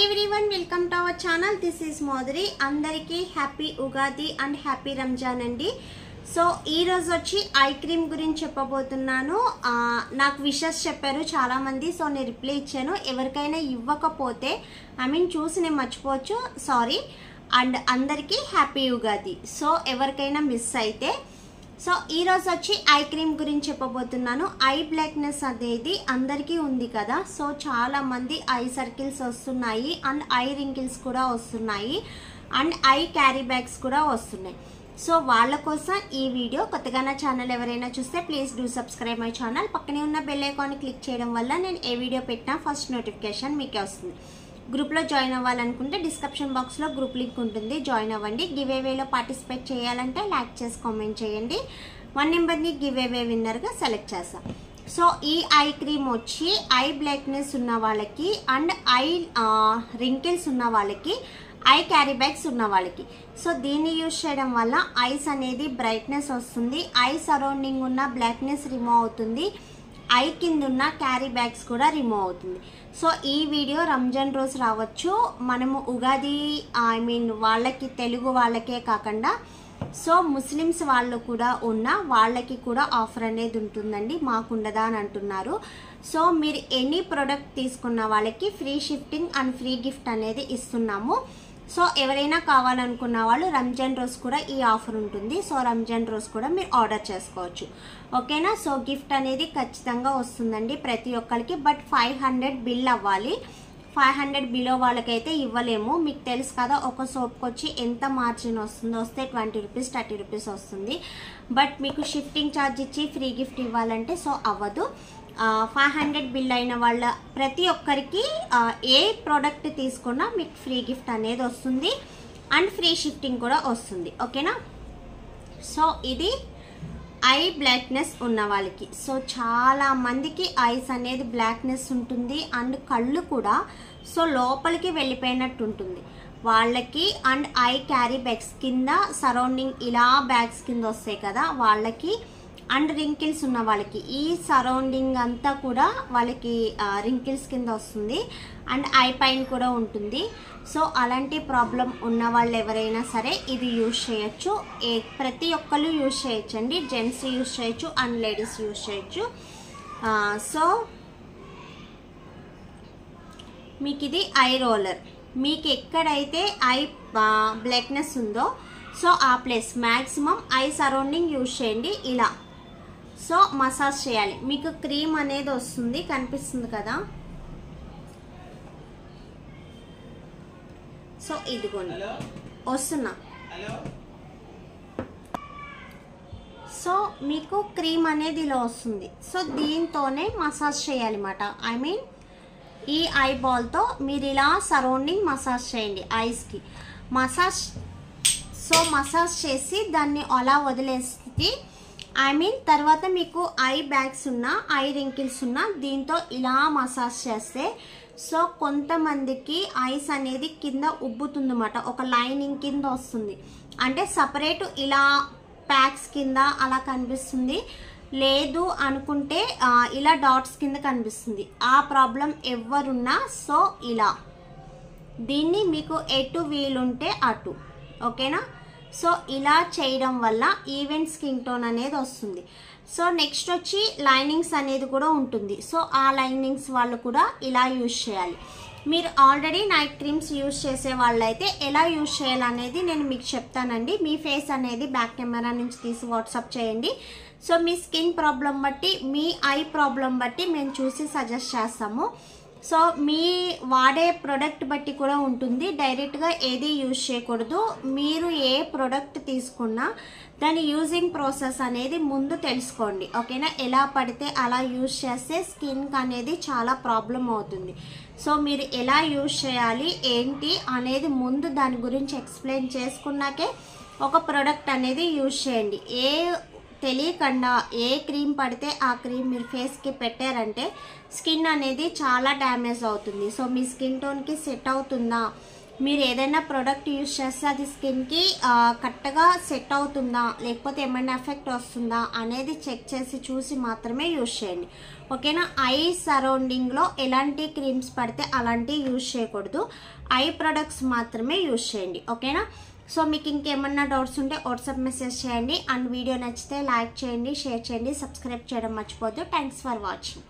everyone, welcome to our channel. This is Madhuri. అందరికీ happy Ugadi and happy Ramzan అండి. So ఈ రోజు వచ్చి ఐ క్రీమ్ గురించి చెప్పబోతున్నాను. నాకు విషెస్ చెప్పారు చాలా మంది, సో నేను రిప్లై ఇచ్చాను. ఎవరికైనా ఇవ్వకపోతే చూసి నేను మర్చిపోవచ్చు, సారీ. అండ్ అందరికీ హ్యాపీ ఉగాది. సో ఎవరికైనా మిస్ అయితే సో ఈ రోజు వచ్చి ఐ క్రీమ్ గురించి చెప్పబోతున్నాను. ఐ బ్లాక్నెస్ అనేది అందరికీ ఉంది కదా. సో చాలా మంది ఐ సర్కిల్స్ వస్తున్నాయి అండ్ ఐ రింకిల్స్ కూడా వస్తున్నాయి అండ్ ఐ క్యారీ బ్యాగ్స్ కూడా వస్తున్నాయి. సో వాళ్ళ కోసం ఈ వీడియో. కొత్తగా నా ఛానల్ ఎవరైనా చూస్తే please do subscribe my channel. పక్కనే ఉన్న బెల్ ఐకాన్ క్లిక్ చేయడం వల్ల నేను ఏ వీడియో పెట్టినా ఫస్ట్ నోటిఫికేషన్ మీకే వస్తుంది. గ్రూప్లో జాయిన్ అవ్వాలనుకుంటే డిస్క్రిప్షన్ బాక్స్లో గ్రూప్ లింక్ ఉంటుంది, జాయిన్ అవ్వండి. గివ్ అవేలో పార్టిసిపేట్ చేయాలంటే లైక్ చేసి కామెంట్ చేయండి. 1 నెంబర్ని గివ్ అవే విన్నర్గా సెలెక్ట్ చేస్తాం. సో ఈ ఐ క్రీమ్ వచ్చి ఐ బ్లాక్నెస్ ఉన్న వాళ్ళకి అండ్ ఐ రింకిల్స్ ఉన్న వాళ్ళకి, ఐ క్యారీ బ్యాగ్స్ ఉన్న వాళ్ళకి. సో దీన్ని యూజ్ చేయడం వల్ల ఐస్ అనేది బ్రైట్నెస్ వస్తుంది, ఐ సరౌండింగ్ ఉన్న బ్లాక్నెస్ రిమూవ్ అవుతుంది, ఐ కింద ఉన్న క్యారీ బ్యాగ్స్ కూడా రిమూవ్ అవుతుంది. సో ఈ వీడియో రంజాన్ రోజు రావచ్చు. మనము ఉగాది వాళ్ళకి, తెలుగు వాళ్ళకే కాకుండా సో ముస్లిమ్స్ వాళ్ళు కూడా ఉన్న వాళ్ళకి కూడా ఆఫర్ అనేది ఉంటుందండి. మాకుండదా అని అంటున్నారు. సో మీరు ఎనీ ప్రోడక్ట్ తీసుకున్న వాళ్ళకి free shifting and free gift అనేది ఇస్తున్నాము. సో ఎవరైనా కావాలనుకున్న వాళ్ళు రంజాన్ రోజు కూడా ఈ ఆఫర్ ఉంటుంది. సో రంజాన్ రోజు కూడా మీరు ఆర్డర్ చేసుకోవచ్చు, ఓకేనా. సో గిఫ్ట్ అనేది ఖచ్చితంగా వస్తుందండి ప్రతి ఒక్కరికి. బట్ 500 బిల్ అవ్వాలి. 500 బిలో వాళ్ళకైతే ఇవ్వలేము. మీకు తెలుసు కదా ఒక సోప్కి వచ్చి ఎంత మార్జిన్ వస్తుందో. వస్తే 20 రూపీస్ 30 రూపీస్ వస్తుంది. బట్ మీకు షిఫ్టింగ్ ఛార్జ్ ఇచ్చి ఫ్రీ గిఫ్ట్ ఇవ్వాలంటే సో అవ్వదు. 500 బిల్ అయిన వాళ్ళ ప్రతి ఒక్కరికి ఏ ప్రోడక్ట్ తీసుకున్నా మీకు ఫ్రీ గిఫ్ట్ అనేది వస్తుంది అండ్ ఫ్రీ షిఫ్టింగ్ కూడా వస్తుంది, ఓకేనా. సో ఇది ఐ బ్లాక్నెస్ ఉన్న వాళ్ళకి. సో చాలా మందికి ఐస్ అనేది బ్లాక్నెస్ ఉంటుంది అండ్ కళ్ళు కూడా సో లోపలికి వెళ్ళిపోయినట్టు ఉంటుంది వాళ్ళకి. అండ్ ఐ క్యారీ బ్యాగ్స్ కింద సరౌండింగ్ ఇలా బ్యాగ్స్ కింద వస్తాయి కదా వాళ్ళకి. అండ్ రింకిల్స్ ఉన్న వాళ్ళకి ఈ సరౌండింగ్ అంతా కూడా వాళ్ళకి రింకిల్స్ కింద వస్తుంది అండ్ ఐ పైన కూడా ఉంటుంది. సో అలాంటి ప్రాబ్లం ఉన్న వాళ్ళు ఎవరైనా సరే ఇది యూజ్ చేయొచ్చు. ప్రతి ఒక్కరు యూజ్ చేయొచ్చండి. జెంట్స్ యూజ్ చేయొచ్చు అండ్ లేడీస్ యూజ్ చేయొచ్చు. సో మీకు ఇది ఐ రోలర్. మీకు ఎక్కడైతే ఐ బ్లాక్నెస్ ఉందో సో ఆ place maximum I surrounding use చేయండి. ఇలా సో మసాజ్ చేయాలి. మీకు క్రీమ్ అనేది వస్తుంది, కనిపిస్తుంది కదా. సో ఇదిగోండి వస్తున్నా. సో మీకు క్రీమ్ అనేది ఇలా వస్తుంది. సో దీంతోనే మసాజ్ చేయాలి అన్నమాట. ఈ ఐ బాల్తో మీరు ఇలా సరౌండింగ్ మసాజ్ చేయండి ఐస్కి. మసాజ్ చేసి దాన్ని అలా వదిలేసి తర్వాత మీకు ఐ బ్యాగ్స్ ఉన్న, ఐ రింకిల్స్ ఉన్న దీంతో ఇలా మసాజ్ చేస్తే సో కొంతమందికి ఐస్ అనేది కింద ఉబ్బుతుందన్నమాట. ఒక లైనింగ్ కింద వస్తుంది, అంటే సపరేట్ ఇలా ప్యాక్స్ కింద అలా కనిపిస్తుంది. లేదు అనుకుంటే ఇలా డాట్స్ కింద కనిపిస్తుంది. ఆ ప్రాబ్లం ఎవరున్నా సో ఇలా దీన్ని మీకు ఎటు వీలుంటే అటు, ఓకేనా. సో ఇలా చేయడం వల్ల ఈవెన్ స్కిన్ టోన్ అనేది వస్తుంది. సో నెక్స్ట్ వచ్చి లైనింగ్స్ అనేది కూడా ఉంటుంది. సో ఆ లైనింగ్స్ వాళ్ళు కూడా ఇలా యూజ్ చేయాలి. మీరు ఆల్రెడీ నైట్ క్రీమ్స్ యూజ్ చేసే వాళ్ళైతే ఎలా యూజ్ చేయాలనేది నేను మీకు చెప్తానండి. మీ ఫేస్ అనేది బ్యాక్ కెమెరా నుంచి తీసి వాట్సాప్ చేయండి. సో మీ స్కిన్ ప్రాబ్లం బట్టి, మీ ఐ ప్రాబ్లం బట్టి మేము చూసి సజెస్ట్ చేస్తాము. సో మీ వాడే ప్రోడక్ట్ బట్టి కూడా ఉంటుంది. డైరెక్ట్గా ఏది యూజ్ చేయకూడదు. మీరు ఏ ప్రోడక్ట్ తీసుకున్నా దాని యూజింగ్ ప్రాసెస్ అనేది ముందు తెలుసుకోండి, ఓకేనా. ఎలా పడితే అలా యూజ్ చేస్తే స్కిన్కి అనేది చాలా ప్రాబ్లం అవుతుంది. సో మీరు ఎలా యూజ్ చేయాలి ఏంటి అనేది ముందు దాని గురించి ఎక్స్ప్లెయిన్ చేసుకున్నాకే ఒక ప్రోడక్ట్ అనేది యూజ్ చేయండి. తెలియకుండా ఏ క్రీమ్ పడితే ఆ క్రీమ్ మీరు ఫేస్కి పెట్టారంటే స్కిన్ అనేది చాలా డ్యామేజ్ అవుతుంది. సో మీ స్కిన్ టోన్కి సెట్ అవుతుందా, మీరు ఏదైనా ప్రోడక్ట్ యూజ్ చేస్తే అది స్కిన్కి కరెక్ట్గా సెట్ అవుతుందా, లేకపోతే ఏమైనా ఎఫెక్ట్ వస్తుందా అనేది చెక్ చేసి చూసి మాత్రమే యూజ్ చేయండి, ఓకేనా. ఐ సరౌండింగ్లో ఎలాంటి క్రీమ్స్ పడితే అలాంటివి యూజ్ చేయకూడదు, ఐ ప్రొడక్ట్స్ మాత్రమే యూజ్ చేయండి. ఓకేనా. సో మీకు ఇంకేమన్నా డౌట్స్ ఉంటే వాట్సాప్ మెసేజ్ చేయండి. అండ్ వీడియో నచ్చితే లైక్ చేయండి, షేర్ చేయండి, సబ్స్క్రైబ్ చేయడం మర్చిపోద్దు. Thanks for watching.